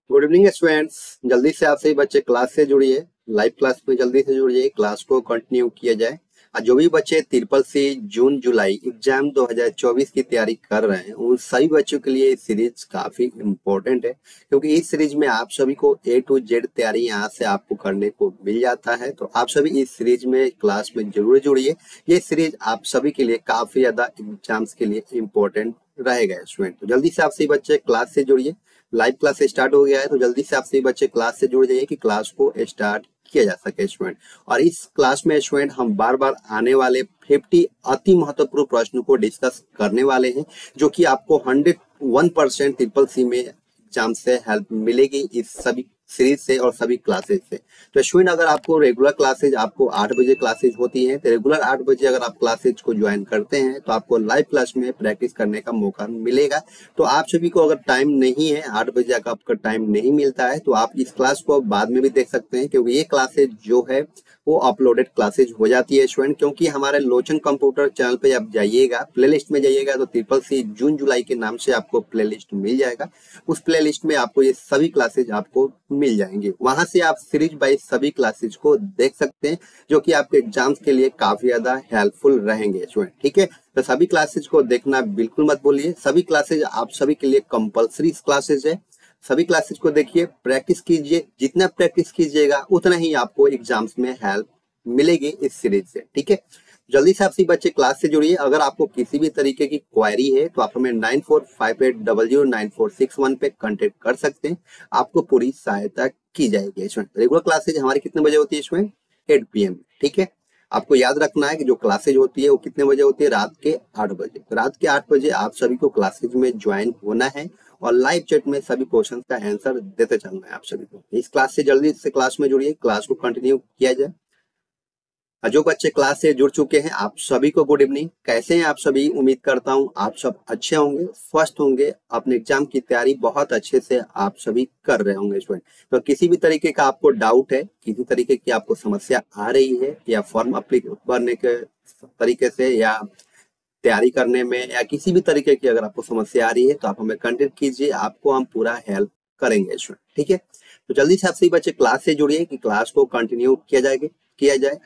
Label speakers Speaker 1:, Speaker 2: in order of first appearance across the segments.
Speaker 1: Good evening students. जल्दी से आप सभी बच्चे क्लास से जुड़िए, लाइव क्लास में जल्दी से जुड़िए, क्लास को कंटिन्यू किया जाए। और जो भी बच्चे ट्रिपल सी जून जुलाई एग्जाम 2024 की तैयारी कर रहे हैं उन सभी बच्चों के लिए सीरीज काफी इम्पोर्टेंट है, क्योंकि इस सीरीज में आप सभी को ए टू जेड तैयारी यहाँ से आपको करने को मिल जाता है। तो आप सभी इस सीरीज में क्लास में जरूर जुड़िए। ये सीरीज आप सभी के लिए काफी ज्यादा एग्जाम्स के लिए इम्पोर्टेंट रहेगा स्टूडेंट। तो जल्दी से आप सभी बच्चे क्लास से जुड़िए। लाइव क्लास स्टार्ट हो गया है, तो जल्दी से आप सभी बच्चे क्लास से जुड़ जाइए कि क्लास को स्टार्ट किया जा सके स्टूडेंट। और इस क्लास में स्टूडेंट हम बार बार आने वाले 50 अति महत्वपूर्ण प्रश्नों को डिस्कस करने वाले हैं, जो कि आपको 101% ट्रिपल सी में एग्जाम से हेल्प मिलेगी इस सभी सीरीज से और सभी क्लासेज से। तो स्टूडेंट, अगर आपको रेगुलर क्लासेज आपको 8 बजे क्लासेज होती हैं, तो रेगुलर 8 बजे अगर आप क्लासेज को ज्वाइन करते हैं तो आपको लाइव क्लास में प्रैक्टिस करने का मौका मिलेगा। तो आप सभी को अगर टाइम नहीं है, 8 बजे का आपका टाइम नहीं मिलता है, तो आप इस क्लास को बाद में भी देख सकते हैं, क्योंकि ये क्लासेज जो है वो अपलोडेड क्लासेज हो जाती है स्टूडेंट। क्योंकि हमारे लोचन कंप्यूटर चैनल पे आप जाइएगा, प्लेलिस्ट में जाइएगा, तो ट्रिपल सी जून जुलाई के नाम से आपको प्लेलिस्ट मिल जाएगा। उस प्लेलिस्ट में आपको ये सभी क्लासेज आपको मिल जाएंगे, वहां से आप सीरीज बाय सभी क्लासेज को देख सकते हैं, जो कि आपके एग्जाम्स के लिए काफी ज्यादा हेल्पफुल रहेंगे स्टूडेंट। ठीक है, तो सभी क्लासेज को देखना बिल्कुल मत भूलिए। सभी क्लासेज आप सभी के लिए कंपलसरी क्लासेज है। सभी क्लासेज को देखिए, प्रैक्टिस कीजिए। जितना प्रैक्टिस कीजिएगा उतना ही आपको एग्जाम्स में हेल्प मिलेगी इस सीरीज से। ठीक है, जल्दी से आप सभी बच्चे क्लास से जुड़िए। अगर आपको किसी भी तरीके की क्वेरी है तो आप हमें 9458009461 पे कांटेक्ट कर सकते हैं, आपको पूरी सहायता की जाएगी। रेगुलर क्लासेज हमारी कितने बजे होती है इसमें? 8 PM। ठीक है, आपको याद रखना है कि जो क्लासेज होती है वो कितने बजे होती है? रात के 8 बजे। तो रात के 8 बजे आप सभी को क्लासेज में ज्वाइन होना है और लाइव चैट में सभी क्वेश्चन का आंसर देते चलना है आप सभी को। इस क्लास से जल्दी से क्लास में जुड़िए, क्लास को कंटिन्यू किया जाए। जो बच्चे क्लास से जुड़ चुके हैं आप सभी को गुड इवनिंग। कैसे हैं आप सभी? उम्मीद करता हूं आप सब अच्छे होंगे, स्वस्थ होंगे, अपने एग्जाम की तैयारी बहुत अच्छे से आप सभी कर रहे होंगे स्टूडेंट। तो किसी भी तरीके का आपको डाउट है, किसी तरीके की आपको समस्या आ रही है, या फॉर्म अप्लाई भरने के तरीके से, या तैयारी करने में, या किसी भी तरीके की अगर आपको समस्या आ रही है, तो आप हमें कांटेक्ट कीजिए, आपको हम पूरा हेल्प करेंगे स्टूडेंट। ठीक है, तो जल्दी से आप सभी बच्चे क्लास से जुड़िए कि क्लास को कंटिन्यू किया जाए,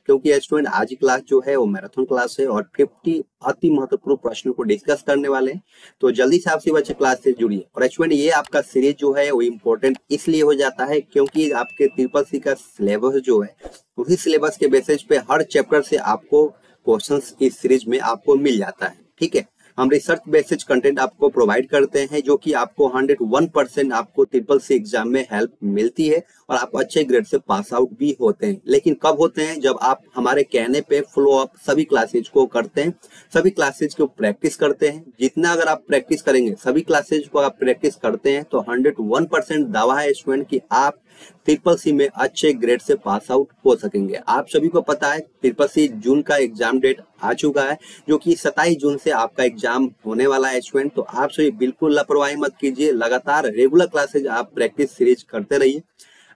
Speaker 1: क्योंकि स्टूडेंट आज की क्लास जो है वो मैराथन क्लास है और 50 अति महत्वपूर्ण प्रश्नों को डिस्कस करने वाले हैं। तो जल्दी से आप सभी बच्चे क्लास से जुड़िए। और स्टूडेंट, ये आपका सीरीज जो है वो इम्पोर्टेंट इसलिए हो जाता है क्योंकि आपके ट्रिपल सी का सिलेबस जो है उसी सिलेबस के बेसिस पे हर चैप्टर से आपको क्वेश्चंस इस सीरीज में आपको मिल जाता है। ठीक है, हम रिसर्च बेस्ड कंटेंट आपको प्रोवाइड करते हैं, जो कि आपको 101% आपको ट्रिपल सी एग्जाम में हेल्प मिलती है और आप अच्छे ग्रेड से पास आउट भी होते हैं। लेकिन कब होते हैं? जब आप हमारे कहने पे फॉलो अप सभी क्लासेज को करते हैं, सभी क्लासेज को प्रैक्टिस करते हैं। जितना अगर आप प्रैक्टिस करेंगे, सभी क्लासेज को आप प्रैक्टिस करते हैं, तो 101% दावा है स्टूडेंट कि आप ट्रिपल सी में अच्छे ग्रेड से पास आउट हो सकेंगे। आप सभी को पता है ट्रिपल सी जून का एग्जाम डेट आ चुका है, जो कि 27 जून से आपका एग्जाम होने वाला है स्टूडेंट। तो आप सभी बिल्कुल लापरवाही मत कीजिए, लगातार रेगुलर क्लासेज आप प्रैक्टिस सीरीज करते रहिए।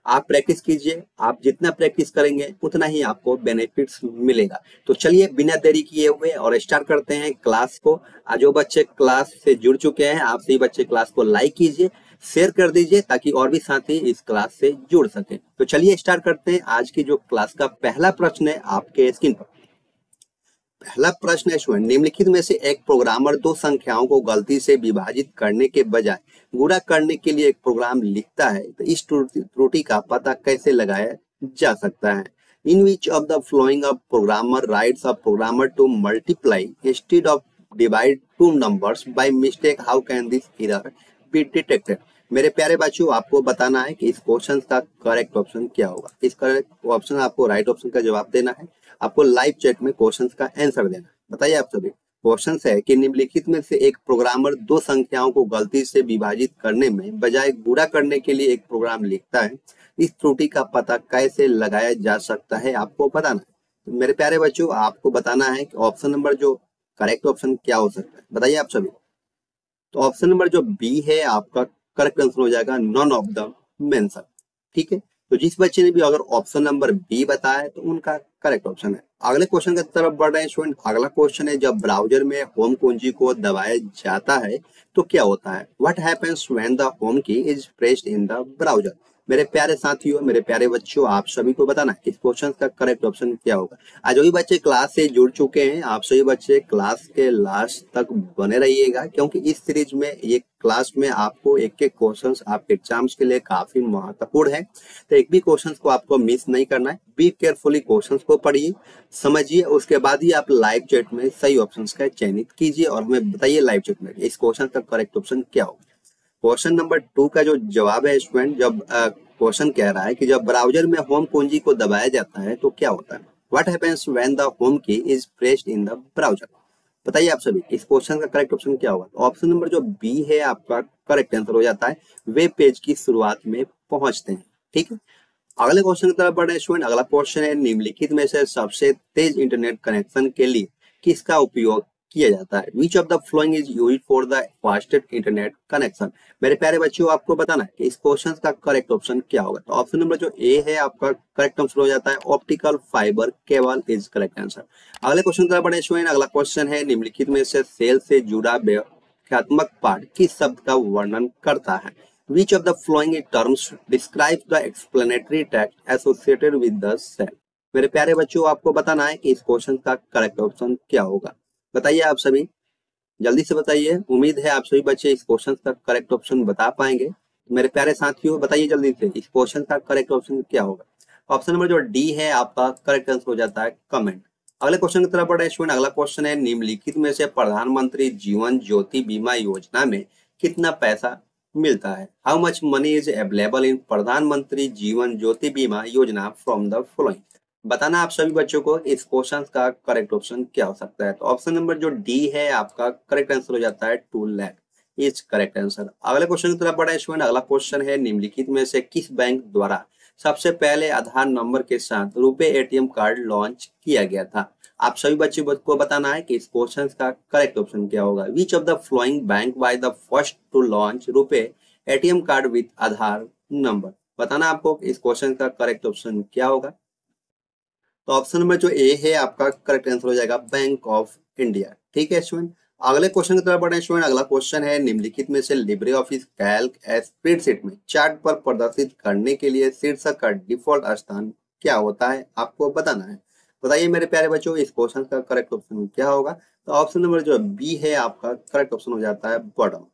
Speaker 1: आप प्रैक्टिस कीजिए, आप जितना प्रैक्टिस करेंगे उतना ही आपको बेनिफिट्स मिलेगा। तो चलिए बिना देरी किए हुए और स्टार्ट करते हैं क्लास को। आज जो बच्चे क्लास से जुड़ चुके हैं आप सभी बच्चे क्लास को लाइक कीजिए, शेयर कर दीजिए, ताकि और भी साथी इस क्लास से जुड़ सके। तो चलिए स्टार्ट करते हैं आज की जो क्लास का पहला प्रश्न है आपके स्क्रीन पर। पहला प्रश्न है स्टूडेंट, निम्नलिखित में से एक प्रोग्रामर दो संख्याओं को गलती से विभाजित करने के बजाय गुणा करने के लिए एक प्रोग्राम लिखता है, तो इस त्रुटि का पता कैसे लगाया जा सकता है? In which of the following a programmer writes a programmer to multiply instead of divide two numbers by mistake, how can this error be detected? मेरे प्यारे बच्चों, आपको बताना है कि इस क्वेश्चन का करेक्ट ऑप्शन क्या होगा। इस करेक्ट ऑप्शन आपको राइट ऑप्शन का जवाब देना है, आपको लाइव चैट में क्वेश्चन का आंसर देना है। बताइए आप सभी। क्वेश्चन है कि निम्नलिखित में से एक प्रोग्रामर दो संख्याओं को गलती से विभाजित करने में बजाय गुणा करने के लिए एक प्रोग्राम लिखता है, इस त्रुटि का पता कैसे लगाया जा सकता है? आपको बताना है। तो मेरे प्यारे बच्चों, आपको बताना है कि ऑप्शन नंबर जो करेक्ट ऑप्शन क्या हो सकता है, बताइए आप सभी। तो ऑप्शन नंबर जो बी है आपका करेक्ट आंसर हो जाएगा, नॉन ऑफ द मेंशन। ठीक है, तो जिस बच्चे ने भी अगर ऑप्शन नंबर बी बताया तो उनका करेक्ट ऑप्शन है। अगले क्वेश्चन की तरफ बढ़ रहे हैं स्टूडेंट। अगला क्वेश्चन है, जब ब्राउजर में होम कुंजी को दबाया जाता है तो क्या होता है? What happens when the home key is pressed in the browser? मेरे प्यारे साथियों, मेरे प्यारे बच्चों, आप सभी को बताना है इस क्वेश्चन का करेक्ट ऑप्शन क्या होगा। आज वही बच्चे क्लास से जुड़ चुके हैं, आप सभी बच्चे क्लास के लास्ट तक बने रहिएगा, क्योंकि इस सीरीज में ये क्लास में आपको एक एक क्वेश्चंस आपके एग्जाम्स के लिए काफी महत्वपूर्ण है। तो एक भी क्वेश्चंस को आपको मिस नहीं करना है। बी केयरफुली क्वेश्चंस को पढ़िए, समझिए, उसके बाद ही आप लाइव चैट में सही ऑप्शंस का चयनित कीजिए और हमें बताइए लाइव चैट में इस क्वेश्चन का करेक्ट ऑप्शन क्या होगा। क्वेश्चन नंबर 2 का जो जवाब है स्टूडेंट, जब क्वेश्चन कह रहा है कि जब ब्राउजर में होम कुंजी को दबाया जाता है तो क्या होता है? What happens when the home key is pressed in the browser? बताइए आप सभी इस क्वेश्चन का करेक्ट ऑप्शन क्या होगा। तो ऑप्शन नंबर जो बी है आपका करेक्ट आंसर हो जाता है, वेब पेज की शुरुआत में पहुंचते हैं। ठीक है, अगले क्वेश्चन की तरफ बढ़े स्टूडेंट। अगला क्वेश्चन है, निम्नलिखित में से सबसे तेज इंटरनेट कनेक्शन के लिए किसका उपयोग किया जाता है? Which of the following is used for the fastest internet connection? मेरे प्यारे बच्चों, आपको बताना है कि इस क्वेश्चन का करेक्ट ऑप्शन क्या होगा। तो ऑप्शन नंबर जो ए है आपका करेक्ट आंसर हो जाता है, optical fibre cable is correct answer. अगले क्वेश्चन की तरफ बढ़े स्टूडेंट। अगला क्वेश्चन है, निम्नलिखित में से सेल से जुड़ा व्याख्यात्मक पाठ किस शब्द का वर्णन करता है? Which of the following terms describes the explanatory text associated with the cell? मेरे प्यारे बच्चों, आपको बताना है कि इस क्वेश्चन का करेक्ट ऑप्शन क्या होगा। बताइए आप सभी, जल्दी से बताइए। उम्मीद है आप सभी बच्चे इस क्वेश्चन का करेक्ट ऑप्शन बता पाएंगे। मेरे प्यारे साथियों, बताइए जल्दी से इस क्वेश्चन का करेक्ट ऑप्शन क्या होगा। ऑप्शन नंबर जो डी है आपका करेक्ट आंसर हो जाता है, कमेंट। अगले क्वेश्चन की तरफ बढ़े स्टूडेंट। अगला क्वेश्चन है, निम्नलिखित में से प्रधानमंत्री जीवन ज्योति बीमा योजना में कितना पैसा मिलता है? How much money is available in प्रधानमंत्री जीवन ज्योति बीमा योजना फ्रॉम द फॉलोइंग? बताना आप सभी बच्चों को इस क्वेश्चन का करेक्ट ऑप्शन क्या हो सकता है। तो ऑप्शन नंबर जो डी है आपका करेक्ट आंसर हो जाता है, 2 लाख इज करेक्ट आंसर। अगले क्वेश्चन की तरफ बढ़े स्टूडेंट। अगला क्वेश्चन है, निम्नलिखित में से किस बैंक द्वारा सबसे पहले आधार नंबर के साथ रुपए एटीएम कार्ड लॉन्च किया गया था? आप सभी बच्चों को बताना है कि इस क्वेश्चन का करेक्ट ऑप्शन क्या होगा। Which of the following bank by the first to launch RuPay ATM card with Aadhaar number? बताना आपको इस क्वेश्चन का करेक्ट ऑप्शन क्या होगा। तो ऑप्शन नंबर जो ए है आपका करेक्ट आंसर हो जाएगा, बैंक ऑफ इंडिया। ठीक है स्टूडेंट, अगले क्वेश्चन की तरफ बढ़े स्टूडेंट। अगला क्वेश्चन है, निम्नलिखित में से लिब्रे ऑफिस कैल्क स्प्रेडशीट में चार्ट पर प्रदर्शित करने के लिए शीर्षक का डिफॉल्ट स्थान क्या होता है? आपको बताना है। बताइए मेरे प्यारे बच्चों, इस क्वेश्चन का करेक्ट ऑप्शन क्या होगा। तो ऑप्शन नंबर जो बी है आपका करेक्ट ऑप्शन हो जाता है, बॉटम।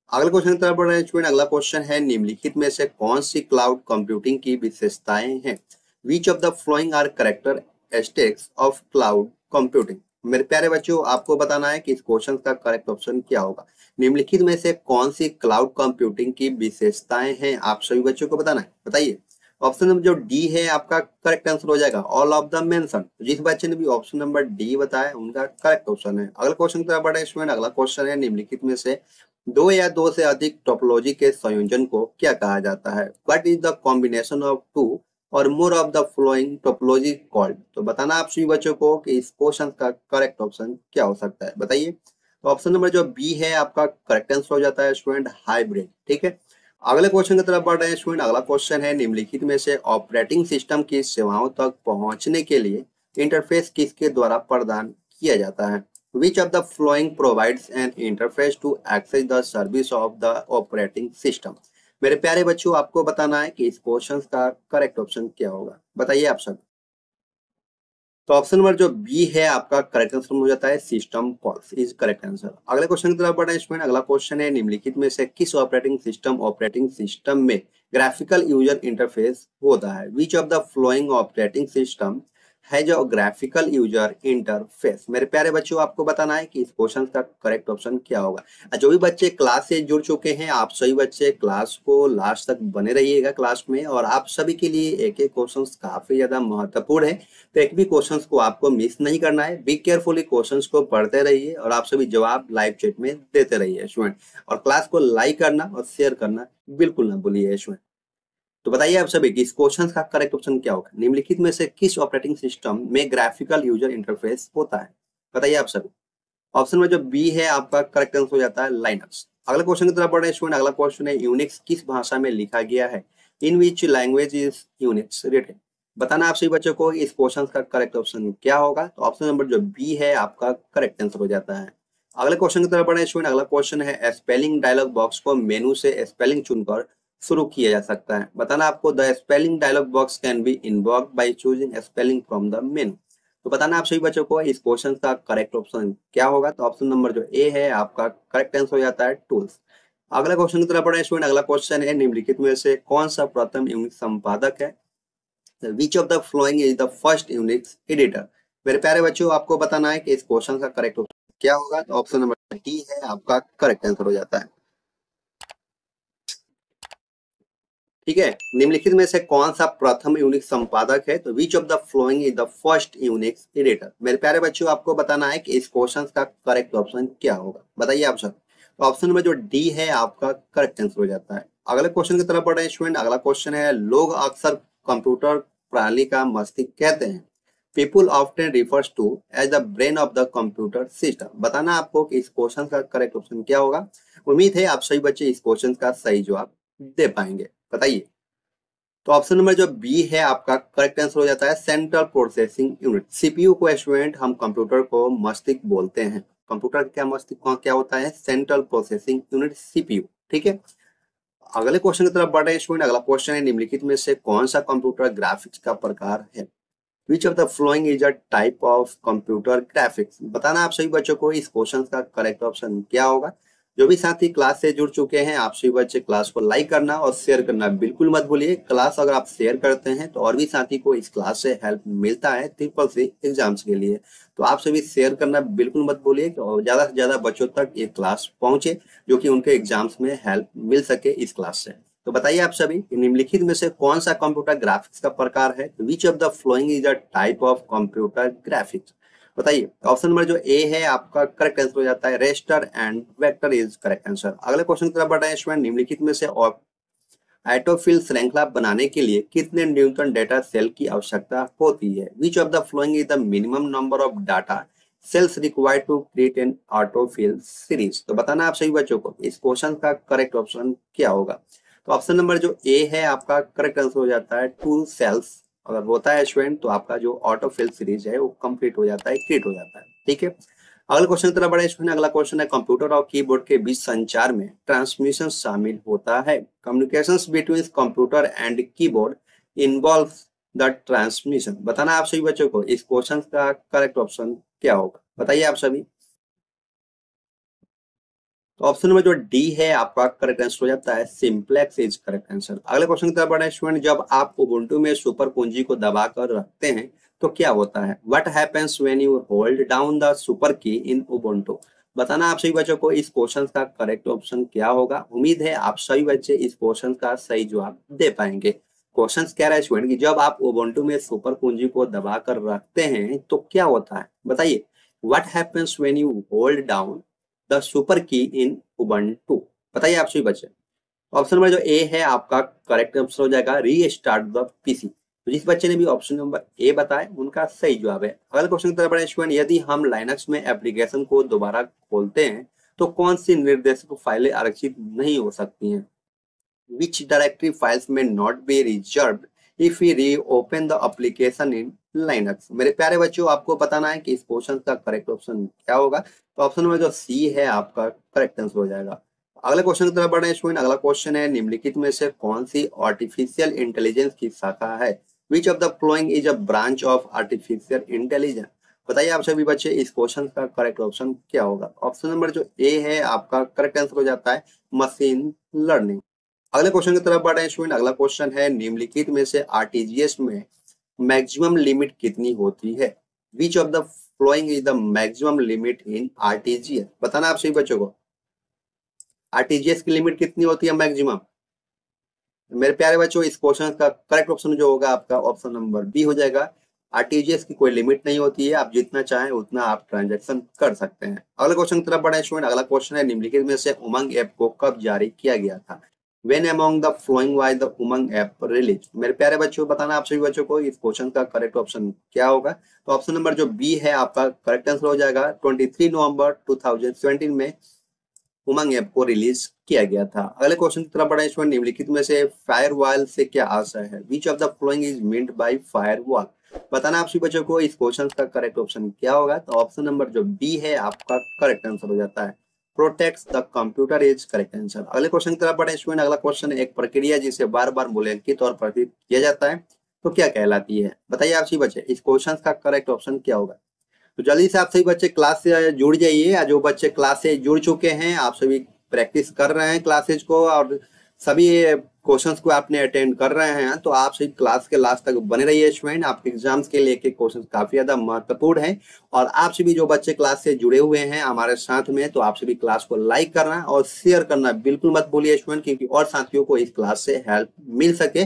Speaker 1: अगले क्वेश्चन की तरफ बढ़ रहे हैं स्टूडेंट। अगला क्वेश्चन है, निम्नलिखित में से कौन सी क्लाउड कंप्यूटिंग की विशेषताएं हैं? Which of the following are characteristics of cloud computing? मेरे प्यारे बच्चों, आपको बताना है कि इस क्वेश्चन का करेक्ट ऑप्शन क्या होगा। निम्नलिखित में से कौन सी क्लाउड कंप्यूटिंग की विशेषताएं हैं? आप सभी बच्चों को बताना है, बताइए। ऑप्शन नंबर जो डी है आपका करेक्ट आंसर हो जाएगा, ऑल ऑफ द मेंशन। जिस बच्चे ने भी ऑप्शन नंबर डी बताया उनका करेक्ट ऑप्शन है। अगला क्वेश्चन की तरफ बढ़े स्टूडेंट। अगला क्वेश्चन है, निम्नलिखित में से दो या दो से अधिक टोपोलॉजी के संयोजन को क्या कहा जाता है? What is the combination of two or more of the following topology called? तो बताना आप सभी बच्चों को कि इस क्वेश्चन का करेक्ट ऑप्शन क्या हो सकता है, बताइए। तो ऑप्शन नंबर जो बी है आपका करेक्ट आंसर हो जाता है स्टूडेंट, हाइब्रिड। ठीक है, अगले क्वेश्चन की तरफ बढ़ रहे हैं स्टूडेंट। अगला क्वेश्चन है, निम्नलिखित में से ऑपरेटिंग सिस्टम की सेवाओं तक पहुंचने के लिए इंटरफेस किसके द्वारा प्रदान किया जाता है? Which of the following provides an interface to access the service of the operating system? मेरे प्यारे बच्चों, आपको बताना है कि इस क्वेश्चन का करेक्ट ऑप्शन क्या होगा। बताइए आप सब। तो ऑप्शन नंबर जो बी है आपका करेक्ट आंसर हो जाता है, system calls is correct answer. अगले क्वेश्चन की तरफ बढ़े स्टूडेंट। अगला क्वेश्चन है, निम्नलिखित में से किस ऑपरेटिंग सिस्टम में ग्राफिकल यूजर इंटरफेस होता है? Which of the flowing operating system है जो ग्राफिकल यूजर इंटरफेस? मेरे प्यारे बच्चों, आपको बताना है कि इस क्वेश्चन का करेक्ट ऑप्शन क्या होगा। जो भी बच्चे क्लास से जुड़ चुके हैं, आप सभी बच्चे क्लास को लास्ट तक बने रहिएगा क्लास में, और आप सभी के लिए एक एक क्वेश्चन काफी ज्यादा महत्वपूर्ण है। तो एक भी क्वेश्चन को आपको मिस नहीं करना है। बी केयरफुली क्वेश्चन को पढ़ते रहिए और आप सभी जवाब लाइव चैट में देते रहिए स्टूडेंट, और क्लास को लाइक करना और शेयर करना बिल्कुल ना भूलिए स्टूडेंट। तो बताइए आप सभी कि इस क्वेश्चन का करेक्ट ऑप्शन क्या होगा। निम्नलिखित में से किस ऑपरेटिंग सिस्टम में ग्राफिकल यूजर इंटरफेस होता है? बताइए आप सभी। ऑप्शन में जो बी है आपका करेक्ट आंसर हो जाता है, लाइनक्स। अगले क्वेश्चन की तरफ बढ़े स्टूडेंट। अगला क्वेश्चन है, यूनिक्स किस भाषा में लिखा गया है? In which language is Unix written? बताना आप सभी बच्चों को इस क्वेश्चन का करेक्ट ऑप्शन क्या होगा। तो ऑप्शन नंबर जो बी है आपका करेक्ट आंसर हो जाता है। अगले क्वेश्चन की तरफ बढ़े स्टूडेंट। अगला क्वेश्चन है स्पेलिंग डायलॉग बॉक्स को मेनू से स्पेलिंग चुनकर शुरू किया जा सकता है। बताना आपको the spelling dialog box can be involve by choosing spelling from the menu. तो बताना आप सभी बच्चों को इस क्वेश्चन का करेक्ट ऑप्शन क्या होगा। तो ऑप्शन नंबर जो ए है आपका करेक्ट आंसर हो जाता है टूल्स। अगला क्वेश्चन की तरफ बढ़े स्टूडेंट। अगला क्वेश्चन है निम्नलिखित में से कौन सा प्रथम यूनिक संपादक है। Which of the following is the first Unix editor. मेरे प्यारे बच्चों आपको बताना है कि इस क्वेश्चन का करेक्ट ऑप्शन क्या होगा। तो ऑप्शन नंबर डी है आपका करेक्ट आंसर हो जाता है। ठीक है, निम्नलिखित में से कौन सा प्रथम यूनिक्स संपादक है। तो which of the following is the first Unix editor. मेरे प्यारे बच्चों आपको बताना है कि इस क्वेश्चन का करेक्ट ऑप्शन क्या होगा। बताइए आप सब। तो ऑप्शन नंबर जो डी है आपका करेक्ट आंसर हो जाता है। अगले क्वेश्चन की तरफ बढ़ रहे हैं स्टूडेंट। अगला क्वेश्चन है लोग अक्सर कंप्यूटर प्रणाली का मस्तिष्क कहते हैं। People often refers to as the brain of the computer system. बताना आपको कि इस क्वेश्चन का करेक्ट ऑप्शन क्या होगा। उम्मीद है आप सभी बच्चे इस क्वेश्चन का सही जवाब दे पाएंगे। बताइए। तो ऑप्शन नंबर जो बी है आपका करेक्ट आंसर हो जाता है सेंट्रल प्रोसेसिंग यूनिट। सीपीयू को स्टूडेंट हम कंप्यूटर को मस्तिष्क बोलते हैं। कंप्यूटर क्या मस्तिष्क क्या होता है, सेंट्रल प्रोसेसिंग यूनिट सीपीयू। ठीक है, अगले क्वेश्चन की तरफ बढ़ रहे हैं स्टूडेंट। अगला क्वेश्चन है निम्नलिखित में से कौन सा कंप्यूटर ग्राफिक्स का प्रकार है। Which of the following is a type of computer graphics. बताना आप सभी बच्चों को इस क्वेश्चन का करेक्ट ऑप्शन क्या होगा। जो भी साथी क्लास से जुड़ चुके हैं आप सभी बच्चे क्लास को लाइक करना और शेयर करना बिल्कुल मत भूलिए। क्लास अगर आप शेयर करते हैं तो और भी साथी को इस क्लास से हेल्प मिलता है ट्रिपल सी एग्जाम्स के लिए। तो आप सभी शेयर करना बिल्कुल मत भूलिए और ज्यादा से ज्यादा बच्चों तक ये क्लास पहुंचे जो कि उनके एग्जाम्स में हेल्प मिल सके इस क्लास से। तो बताइए आप सभी निम्नलिखित में से कौन सा कंप्यूटर ग्राफिक्स का प्रकार है। Which of the following is a type of computer graphics. बताइए। ऑप्शन नंबर जो ए है आपका करेक्ट आंसर हो जाता है raster and vector is correct answer. अगले क्वेश्चन की तरफ बढ़ रहे हैं स्टूडेंट। निम्नलिखित में से ऑटोफिल श्रृंखला बनाने के लिए कितने न्यूटन डेटा सेल की आवश्यकता होती है। Which of the following is the minimum number of data cells required to create an autofill series. तो बताना आप सभी बच्चों को इस क्वेश्चन का करेक्ट ऑप्शन क्या होगा। तो ऑप्शन नंबर जो ए है आपका करेक्ट आंसर हो जाता है 2 सेल्स। अगर होता है स्टूडेंट तो आपका जो ऑटोफिल सीरीज है वो कंप्लीट हो जाता है, क्रिएट हो जाता है। ठीक है, अगले क्वेश्चन की तरफ बढ़े स्टूडेंट। अगला क्वेश्चन है कंप्यूटर और कीबोर्ड के बीच संचार में ट्रांसमिशन शामिल होता है। Communications between computer and keyboard involves the transmission. बताना आप सभी बच्चों को इस क्वेश्चन का करेक्ट ऑप्शन क्या होगा। बताइए आप सभी। तो ऑप्शन नंबर जो डी है आपका करेक्ट आंसर हो जाता है सिंप्लेक्स इज करेक्ट आंसर। अगले क्वेश्चन की तरफ बढ़े स्टूडेंट। जब आप उबुंटू में सुपर कुंजी को दबाकर रखते हैं तो क्या होता है। What happens when you hold down the super की इन उबुंटू। बताना आप सभी बच्चों को इस क्वेश्चन का करेक्ट ऑप्शन क्या होगा। उम्मीद है आप सभी बच्चे इस क्वेश्चन का सही जवाब दे पाएंगे। क्वेश्चन कह रहा है स्टूडेंट कि जब आप उबुंटू में सुपर कुंजी को दबाकर रखते हैं तो क्या होता है। बताइए। What happens when you hold down the super की इन उबंटू। बताइए आप सभी बच्चे। ऑप्शन नंबर जो ए है आपका करेक्ट आंसर हो जाएगा रीस्टार्ट द पीसी। तो जिस बच्चे ने भी ऑप्शन नंबर ए बताया उनका सही जवाब है। अगले क्वेश्चन की तरफ बढ़े स्टूडेंट। यदि हम लाइनक्स में एप्लीकेशन को दोबारा खोलते हैं तो कौन सी निर्देशक फाइलें आरक्षित नहीं हो सकती हैं। which directory files may not be reserved if we reopen the application in Linux। मेरे प्यारे बच्चों आपको बताना है कि इस क्वेश्चन का करेक्ट ऑप्शन क्या होगा। तो ऑप्शन नंबर जो सी है आपका करेक्ट आंसर हो जाएगा। अगले क्वेश्चन की तरफ बढ़ रहे हैं स्टूडेंट। अगला क्वेश्चन है निम्नलिखित में से कौन सी आर्टिफिशियल इंटेलिजेंस की शाखा है। Which of the following is a branch of artificial intelligence. बताइए आप सभी बच्चे इस क्वेश्चन का करेक्ट ऑप्शन क्या होगा। ऑप्शन नंबर जो ए है आपका करेक्ट आंसर हो जाता है मशीन लर्निंग। अगले क्वेश्चन की तरफ बढ़ रहे हैं स्टूडेंट। अगला क्वेश्चन है निम्नलिखित में से आरटीजीएस में मैक्सिमम लिमिट कितनी होती है। Which of the following is the maximum limit in RTGS. बताना आप सभी बच्चों को आरटीजीएस की लिमिट कितनी होती है मैक्सिमम। मेरे प्यारे बच्चों इस क्वेश्चन का करेक्ट ऑप्शन जो होगा आपका ऑप्शन नंबर बी हो जाएगा। आरटीजीएस की कोई लिमिट नहीं होती है, आप जितना चाहें उतना आप ट्रांजैक्शन कर सकते हैं। अगले क्वेश्चन की तरफ बढ़े स्टूडेंट। अगला क्वेश्चन है निम्नलिखित में से उमंग ऐप को कब जारी किया गया था। When among the following was the Umang app release. मेरे प्यारे बच्चों बताना आप सभी बच्चों को इस क्वेश्चन का करेक्ट ऑप्शन क्या होगा। तो ऑप्शन नंबर जो बी है आपका करेक्ट आंसर हो जाएगा 23 नवंबर 2017 में उमंग ऐप को रिलीज किया गया था। अगले क्वेश्चन की तरफ बढ़े स्टूडेंट, निम्नलिखित में से फायरवॉल से क्या आशय है? Which of the following is meant by firewall? बताना आप सभी बच्चों को इस क्वेश्चन का करेक्ट ऑप्शन क्या होगा। तो ऑप्शन नंबर जो बी है आपका करेक्ट आंसर हो जाता है। Protects the computer is correct answer. अगले क्वेश्चन की तरफ बढ़े स्टूडेंट, अगला क्वेश्चन है, एक प्रक्रिया जिसे बार बार मूल्यांकित और प्रदर्शित किया जाता है तो क्या कहलाती है? बताइए आप सभी बच्चे, इस क्वेश्चन का करेक्ट ऑप्शन क्या होगा। तो जल्दी से आप सभी बच्चे क्लास से जुड़ जाइए, या जो बच्चे क्लास से जुड़ चुके हैं आप सभी प्रैक्टिस कर रहे हैं क्लासेज को और सभी क्वेश्चंस को आपने अटेंड कर रहे हैं, तो आप सभी क्लास के लास्ट तक बने रहिए स्टूडेंट। आपके एग्जाम्स के लिए क्वेश्चंस काफी ज्यादा महत्वपूर्ण है। और आप सभी जो बच्चे क्लास से जुड़े हुए हैं हमारे साथ में, तो आप सभी क्लास को लाइक करना और शेयर करना बिल्कुल मत भूलिए स्टूडेंट, क्योंकि और साथियों को इस क्लास से हेल्प मिल सके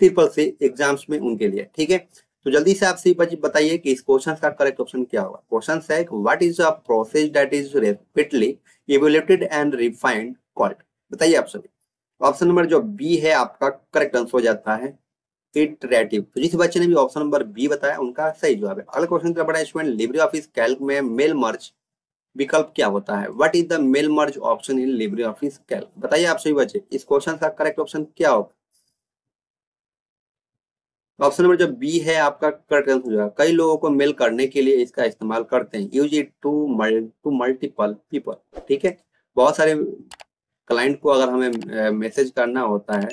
Speaker 1: ट्रिपल सी एग्जाम्स में उनके लिए। ठीक है, तो जल्दी से आप सभी बताइए कि इस क्वेश्चन का करेक्ट ऑप्शन क्या होगा। क्वेश्चन है, what is a process that is rapidly evoluted and refined called? बताइए आप सभी। ऑप्शन नंबर जो बी है आपका करेक्ट आंसर हो जाता है इटरेटिव। तो जिस बच्चे ने भी ऑप्शन नंबर बी बताया उनका सही जवाब है। अगला क्वेश्चन क्या बड़ा है स्टूडेंट, लिब्रे ऑफिस कैल्क में मेल मर्ज विकल्प क्या होता है? What is the mail merge option in LibreOffice Calc? बताइए आप सभी बच्चे, इस क्वेश्चन का करेक्ट ऑप्शन क्या होगा। ऑप्शन नंबर जो बी है आपका करेक्ट आंसर हो जाएगा। कई लोगों को मेल करने के लिए इसका इस्तेमाल करते हैं। Use it to multiple people. ठीक है, बहुत सारे क्लाइंट को अगर हमें मैसेज करना होता है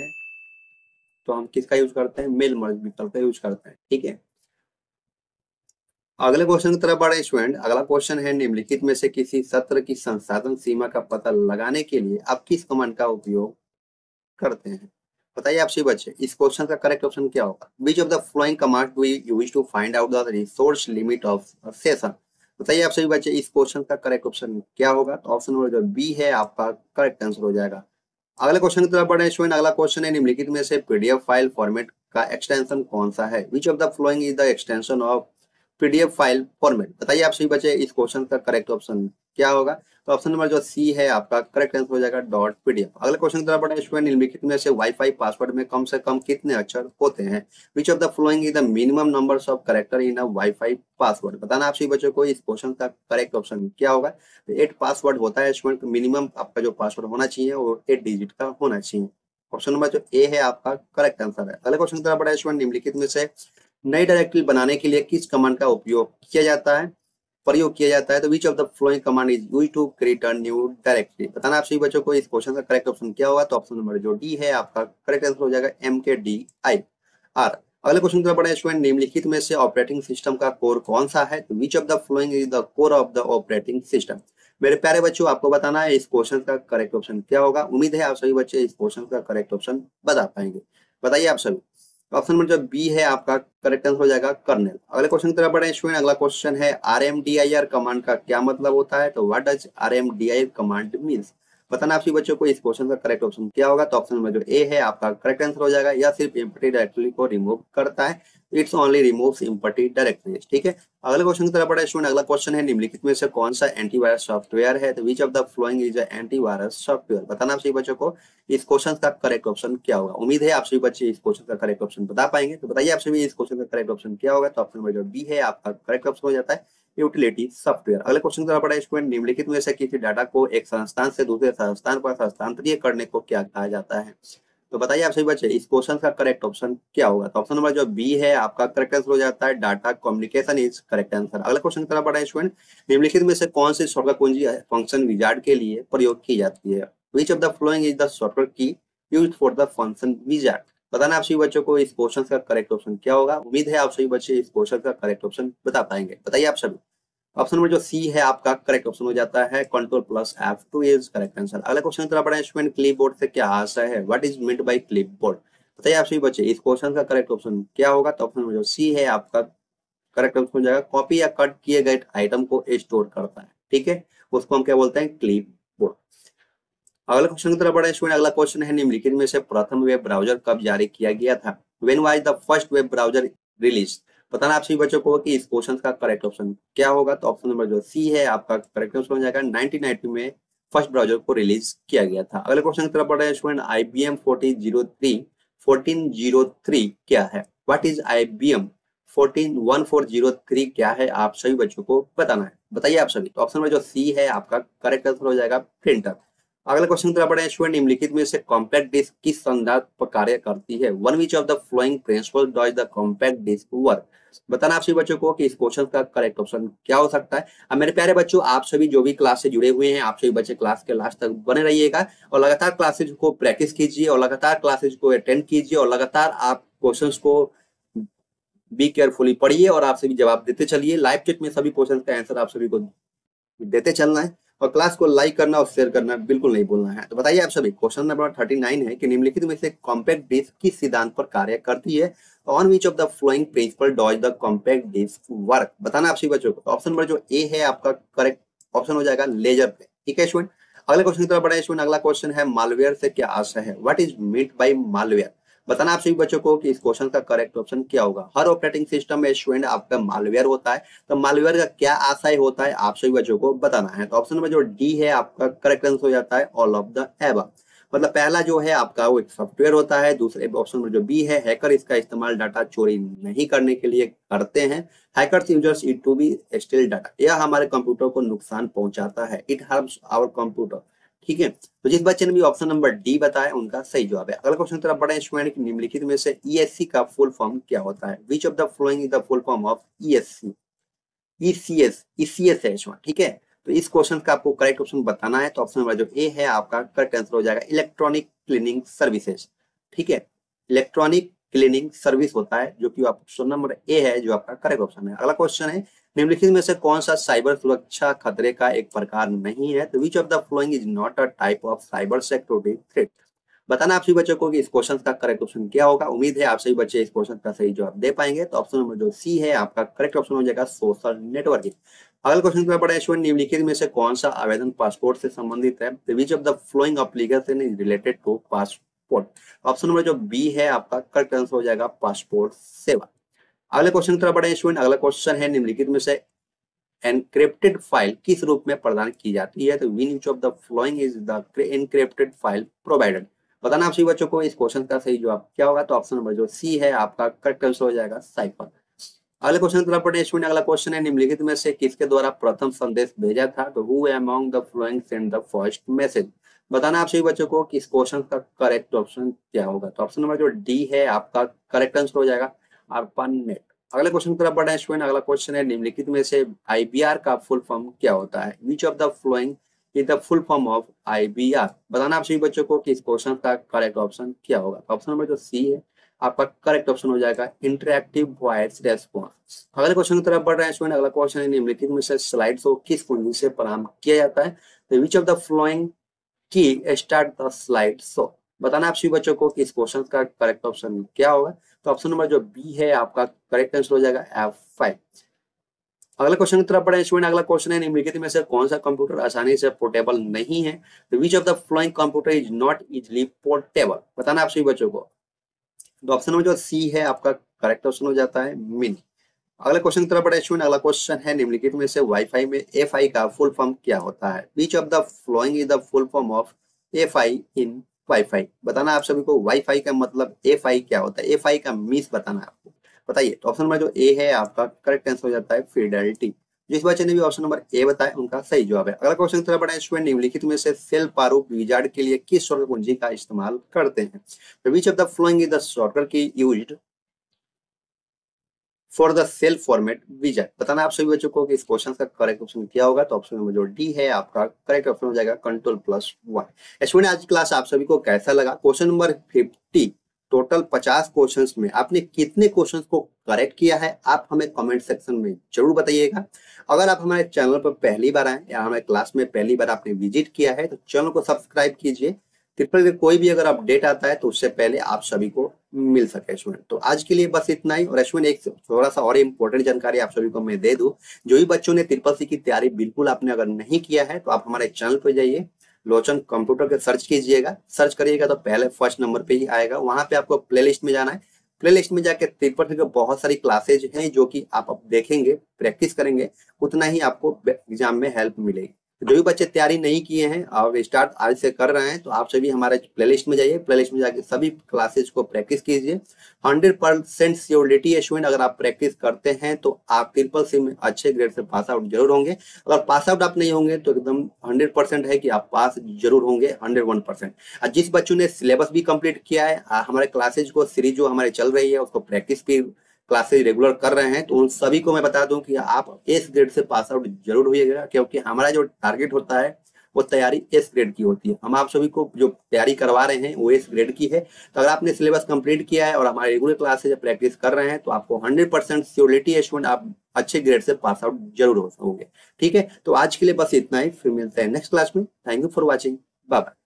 Speaker 1: तो हम किसका यूज करते हैं? मेल मर्ज विकल्प का यूज करते हैं। ठीक है, अगले क्वेश्चन की तरफ बढ़े स्टूडेंट। अगला क्वेश्चन है, निम्नलिखित में से किसी सत्र की संसाधन सीमा का पता लगाने के लिए आप किस कमांड का उपयोग करते हैं? बताइए आप सभी बच्चे, इस क्वेश्चन का करेक्ट ऑप्शन क्या होगा। Which of the following command do you use to find out the resource limit of session? बताइए आप सभी बच्चे, इस क्वेश्चन का करेक्ट ऑप्शन क्या होगा। तो ऑप्शन नंबर जो बी है आपका करेक्ट आंसर हो जाएगा। अगले क्वेश्चन की तरफ बढ़े स्टूडेंट। अगला क्वेश्चन है, निम्नलिखित में से पीडीएफ फाइल फॉर्मेट का एक्सटेंशन कौन सा है? Which of the following is the extension of PDF file format? बताइए आप सभी बच्चे, इस क्वेश्चन का करेक्ट ऑप्शन क्या होगा। तो ऑप्शन नंबर जो सी है आपका करेक्ट आंसर हो जाएगा डॉट पीडीएफ। अगले क्वेश्चन की तरफ बढ़े स्टूडेंट, निम्नलिखित में से वाईफाई पासवर्ड में कम से कम कितने अक्षर होते हैं? Which of the following is the minimum numbers of character in a wifi password? बताना आप सभी बच्चों को, इस क्वेश्चन का करेक्ट ऑप्शन क्या होगा। तो 8 पासवर्ड होता है स्टूडेंट, मिनिमम आपका जो पासवर्ड होना चाहिए वो 8 डिजिट का होना चाहिए। ऑप्शन नंबर जो ए है आपका करेक्ट आंसर है। अगले क्वेश्चन की तरफ बढ़े स्टूडेंट, निम्नलिखित में से नई डायरेक्टरी बनाने के लिए किस कमांड का उपयोग किया जाता है, प्रयोग किया जाता है? तो which of the following command is use to create a new directory? बताना आप सभी बच्चों को, इस क्वेश्चन का करेक्ट ऑप्शन क्या होगा। तो ऑप्शन नंबर जो डी है आपका करेक्ट आंसर हो जाएगा MKDIR। अगले क्वेश्चन की तरफ बढ़े स्टूडेंट, निम्नलिखित में से ऑपरेटिंग सिस्टम का कोर कौन सा है? तो which of the following is the core of the operating system? मेरे प्यारे बच्चों, आपको बताना है इस क्वेश्चन का करेक्ट ऑप्शन क्या होगा। उम्मीद है आप सभी बच्चे इस क्वेश्चन का करेक्ट ऑप्शन बता पाएंगे। बताइए आप सभी। ऑप्शन नंबर जो बी है आपका करेक्ट आंसर हो जाएगा कर्नेल। अगले क्वेश्चन की तरफ बढ़े स्टूडेंट। अगला क्वेश्चन है, RMDIR कमांड का क्या मतलब होता है? तो what does RMDIR command means? बताना आप सभी बच्चों को, इस क्वेश्चन का करेक्ट ऑप्शन क्या होगा। तो ऑप्शन नंबर जो ए है आपका करेक्ट आंसर हो जाएगा। यह सिर्फ एम्प्टी डायरेक्टरी को रिमूव करता है। It's only removes empty directories. ठीक है, अगले क्वेश्चन की तरफ बढ़े स्टूडेंट। अगला क्वेश्चन है, निम्नलिखित में से कौन सा एंटीवायरस सॉफ्टवेयर है? तो which of the following is antivirus software? बताना आप सभी बच्चों को, इस क्वेश्चन का करेक्ट ऑप्शन क्या होगा। उम्मीद है आप सभी बच्चे इस क्वेश्चन का करेक्ट ऑप्शन बता पाएंगे। तो बताइए आप सभी, इस क्वेश्चन का करेक्ट ऑप्शन क्या होगा। तो ऑप्शन नंबर जो बी है आपका करेक्ट ऑप्शन हो जाता है यूटिलिटी सॉफ्टवेयर। अगले क्वेश्चन का बड़ा स्टूडेंट, निम्नलिखित में से किसी डाटा को एक संस्थान से दूसरे संस्थान पर हस्तांतरित करने को क्या कहा जाता है? तो बताइए आप सभी बच्चे, इस क्वेश्चन का करेक्ट ऑप्शन क्या होगा। तो ऑप्शन नंबर जो बी है आपका करेक्ट आंसर हो जाता है data communication is correct answer. अगले क्वेश्चन की तरफ बढ़ा स्टूडेंट, निम्नलिखित में से कौन सी शॉर्टकट कुंजी फंक्शन विजार्ड के लिए प्रयोग की जाती है? Which of the following is the shortcut key used for the function wizard? बताना आप सभी बच्चों को, इस क्वेश्चन का करेक्ट ऑप्शन क्या होगा। उम्मीद है आप सभी बच्चे इस क्वेश्चन का करेक्ट ऑप्शन बता पाएंगे। बताइए आप सभी। ऑप्शन नंबर जो सी है आपका करेक्ट ऑप्शन हो जाता है Ctrl+F2 इज करेक्ट आंसर। अगला क्वेश्चन की तरफ बढ़े स्टूडेंट, क्लिपबोर्ड से क्या आशय है? What is meant by clipboard? बताइए आप सभी बच्चे, इस क्वेश्चन का करेक्ट ऑप्शन क्या होगा। तो ऑप्शन नंबर जो सी है आपका करेक्ट आंसर हो जाएगा कॉपी या कट किए गए आइटम को स्टोर करता है। ठीक है, उसको हम क्या बोलते हैं? क्लिपबोर्ड। अगला क्वेश्चन की तरफ बढ़े स्टूडेंट। अगला क्वेश्चन है, निम्नलिखित में से प्रथम वेब ब्राउजर कब जारी किया गया था? When was the first web browser release? बताना आप सभी बच्चों को कि इस क्वेश्चन का करेक्ट ऑप्शन क्या होगा। तो ऑप्शन नंबर जो सी है आपका करेक्ट आंसर हो जाएगा 1990 में फर्स्ट ब्राउजर को रिलीज किया गया था। अगले क्वेश्चन की तरफ बढ़े स्टूडेंट, IBM 1403 क्या है? व्हाट इज IBM 1403 क्या है? आप सभी बच्चों को बताना है। बताइए आप सभी। तो ऑप्शन नंबर जो सी है आपका करेक्ट आंसर हो जाएगा प्रिंटर। अगला क्वेश्चन तरफ बढ़े स्टूडेंट, निम्नलिखित में से कॉम्पैक्ट डिस्क किस संदर्भ पर कार्य करती है? One which of the following principle does the compact disc work? बताना आप सभी बच्चों को कि इस क्वेश्चन का करेक्ट ऑप्शन क्या हो सकता है। अब मेरे प्यारे बच्चों, आप सभी जो भी क्लास से जुड़े हुए हैं, आप सभी बच्चे क्लास के लास्ट तक बने रहिएगा और लगातार क्लासेज को प्रैक्टिस कीजिए और लगातार क्लासेज को अटेंड कीजिए और लगातार आप क्वेश्चंस को बी केयरफुली पढ़िए और आप सभी जवाब देते चलिए। लाइव चेक में सभी क्वेश्चन का आंसर आप सभी को देते चलना है और क्लास को लाइक करना और शेयर करना बिल्कुल नहीं भूलना है। तो बताइए आप सभी, क्वेश्चन नंबर 39 है कि निम्नलिखित में से कॉम्पैक्ट डिस्क किस सिद्धांत पर कार्य करती है? On which of the following principle does the compact disc work? बताना आप सभी बच्चों को। ऑप्शन नंबर जो ए है आपका करेक्ट ऑप्शन हो जाएगा लेजर पे। ठीक है स्टूडेंट, अगले क्वेश्चन की तरफ बढ़े स्टूडेंट। अगला क्वेश्चन है मालवेयर से क्या आशय है? What is meant by malware? बताना आप सभी बच्चों को कि इस क्वेश्चन का करेक्ट ऑप्शन क्या होगा। हर ऑपरेटिंग सिस्टम में स्टूडेंट आपका मालवेयर होता है, तो मालवेयर का क्या आशय होता है आप सभी बच्चों को बताना है। तो ऑप्शन नंबर जो डी है आपका करेक्ट आंसर हो जाता है ऑल ऑफ द एबव। मतलब पहला जो है आपका वो एक सॉफ्टवेयर होता है, दूसरे ऑप्शन नंबर जो बी है हैकर इसका इस्तेमाल डाटा चोरी नहीं करने के लिए करते हैं। Hackers users it to be steal data, यह हमारे कंप्यूटर को नुकसान पहुंचाता है। It helps our computer. ठीक है, तो जिस बच्चे ने भी ऑप्शन नंबर डी बताया उनका सही जवाब है। अगला क्वेश्चन तरफ बढ़े स्टूडेंट, निम्नलिखित में से ईएससी का फुल फॉर्म क्या होता है? Which of the following is the full form of ESC? ECS, ECS है इसमें। ठीक है, तो इस क्वेश्चन का आपको करेक्ट ऑप्शन बताना है। तो ऑप्शन नंबर जो ए है आपका करेक्ट आंसर हो जाएगा इलेक्ट्रॉनिक क्लीनिंग सर्विसेज। ठीक है, इलेक्ट्रॉनिक क्लीनिंग सर्विस होता है जो कि ऑप्शन नंबर ए है जो आपका करेक्ट ऑप्शन है। अगला क्वेश्चन है निम्नलिखित में से कौन सा साइबर सुरक्षा खतरे का एक प्रकार नहीं है? तो which of the following is not a type of cyber security threat? बताना आप सभी बच्चों को कि इस क्वेश्चन का करेक्ट ऑप्शन क्या होगा। उम्मीद है आप सभी बच्चे इस क्वेश्चन का सही जवाब दे पाएंगे। तो ऑप्शन नंबर जो सी है आपका करेक्ट ऑप्शन हो जाएगा सोशल नेटवर्किंग। अगला क्वेश्चन पे पढ़े स्टूडेंट, निम्नलिखित में से कौन सा आवेदन पासपोर्ट से संबंधित है? Which of the following application is related to passport? Option number जो बी है आपका करेक्ट आंसर हो जाएगा पासपोर्ट सेवा। अगले क्वेश्चन की तरफ बढ़े स्टूडेंट। अगला क्वेश्चन है निम्नलिखित में से एनक्रिप्टेड फाइल किस रूप में प्रदान की जाती है? तो which of the following is the encrypted file provided? बताना आप सभी बच्चों को इस क्वेश्चन का सही जवाब क्या होगा। तो ऑप्शन नंबर जो सी है आपका करेक्ट आंसर हो जाएगा साइफर। अगले क्वेश्चन की तरफ बढ़े स्टूडेंट। अगला क्वेश्चन है निम्नलिखित में से किसके द्वारा प्रथम संदेश भेजा था? तो who among the flowing send the first message? बताना आप सभी बच्चों को कि इस क्वेश्चन का करेक्ट ऑप्शन क्या होगा। तो ऑप्शन नंबर जो डी है आपका करेक्ट आंसर हो जाएगा ARPANET। अगले क्वेश्चन की तरफ बढ़े स्टूडेंट। अगला क्वेश्चन है निम्नलिखित में से आईबीआर का फुल फॉर्म क्या होता है? Which of the following is the full form of IBR? बताना आप सभी बच्चों को कि इस क्वेश्चन का करेक्ट ऑप्शन क्या होगा। ऑप्शन नंबर जो सी है आपका करेक्ट ऑप्शन हो जाएगा इंटरैक्टिव वॉइस रेस्पॉन्स। अगले क्वेश्चन की तरफ बढ़ रहे हैं स्टूडेंट। अगला क्वेश्चन है निम्नलिखित में से स्लाइड शो किस कुंजी से प्रारंभ किया जाता है? तो विच ऑफ द फ्लोइंग की स्टार्ट द स्लाइड शो? बताना आप सभी बच्चों को कि इस क्वेश्चन का करेक्ट ऑप्शन क्या होगा। तो ऑप्शन नंबर जो बी है आपका करेक्ट आंसर हो जाएगा F5। अगला क्वेश्चन की तरफ बढ़े स्टूडेंट। अगला क्वेश्चन है निम्नलिखित में से कौन सा कंप्यूटर आसानी से पोर्टेबल नहीं है? तो which of the flowing computer is not easily portable? बताना आप सभी बच्चों को। तो ऑप्शन नंबर जो सी है आपका करेक्ट ऑप्शन हो जाता है मिनी। अगले क्वेश्चन की तरफ बढ़े स्टूडेंट। अगला क्वेश्चन है निम्नलिखित में से वाईफाई में एफआई का फुल फॉर्म क्या होता है? Which of the following is the full form of FI in wifi? बताना आप सभी को वाईफाई का मतलब एफआई क्या होता है, एफआई का मीन्स बताना है आपको। बताइए। तो ऑप्शन नंबर जो ए है आपका करेक्ट आंसर हो जाता है फिडेलिटी। जिस बच्चे ने भी ऑप्शन नंबर ए बताया उनका सही जवाब है। अगला क्वेश्चन की तरफ बढ़े स्टूडेंट। निम्नलिखित में से सेल प्रारूप विजार्ड के लिए किस शॉर्टकट कुंजी का इस्तेमाल करते हैं? तो which of the following is the shortcut key used for the cell format wizard? बताना आप सभी बच्चों को कि इस क्वेश्चन का करेक्ट ऑप्शन क्या होगा। तो ऑप्शन नंबर जो डी है आपका करेक्ट ऑप्शन हो जाएगा Ctrl+Y। स्टूडेंट आज की क्लास आप सभी को कैसा लगा? क्वेश्चन नंबर 50 टोटल 50 क्वेश्चंस में आपने कितने क्वेश्चंस को करेक्ट किया है आप हमें कमेंट सेक्शन में जरूर बताइएगा। अगर आप हमारे चैनल पर पहली बार आए या हमारे क्लास में पहली बार आपने विजिट किया है तो चैनल को सब्सक्राइब कीजिए। ट्रिपल के कोई भी अगर अपडेट आता है तो उससे पहले आप सभी को मिल सके स्टूडेंट। तो आज के लिए बस इतना ही। और स्टूडेंट एक थोड़ा सा और इम्पोर्टेंट जानकारी आप सभी को मैं दे दूं, जो भी बच्चों ने ट्रिपल सी की तैयारी बिल्कुल आपने अगर नहीं किया है तो आप हमारे चैनल पर जाइए, लोचन कंप्यूटर के सर्च कीजिएगा। सर्च करिएगा तो पहले फर्स्ट नंबर पे ही आएगा। वहां पे आपको प्लेलिस्ट में जाना है। प्लेलिस्ट में जाके ट्रिपल सी के बहुत सारी क्लासेज हैं जो कि आप अब देखेंगे, प्रैक्टिस करेंगे, उतना ही आपको एग्जाम में हेल्प मिलेगी। जो भी बच्चे तैयारी नहीं किए हैं और स्टार्ट आज से कर रहे हैं, तो आप सभी हमारे प्लेलिस्ट में जाइए, प्लेलिस्ट में जाके सभी क्लासेज को प्रैक्टिस कीजिए। 100% श्योरिटी है स्टूडेंट, अगर आप प्रैक्टिस करते हैं तो आप ट्रिपल सी में अच्छे ग्रेड से पास आउट जरूर होंगे। अगर पास आउट आप नहीं होंगे तो एकदम 100% है कि आप पास जरूर होंगे, 101%। जिस बच्चों ने सिलेबस भी कंप्लीट किया है, हमारे क्लासेज को सीरीज जो हमारे चल रही है उसको प्रैक्टिस भी क्लासेज रेगुलर कर रहे हैं, तो उन सभी को मैं बता दूं कि आप एस ग्रेड से पास आउट जरूर होइएगा, क्योंकि हमारा जो टारगेट होता है वो तैयारी एस ग्रेड की होती है। हम आप सभी को जो तैयारी करवा रहे हैं वो एस ग्रेड की है। तो अगर आपने सिलेबस कंप्लीट किया है और हमारे रेगुलर क्लासेज प्रैक्टिस कर रहे हैं तो आपको 100% श्योरिटी है स्टूडेंट, आप अच्छे ग्रेड से पास आउट जरूर होंगे। ठीक है, तो आज के लिए बस इतना ही, फिर मिलते हैं नेक्स्ट क्लास में। Thank you for watching, bye bye.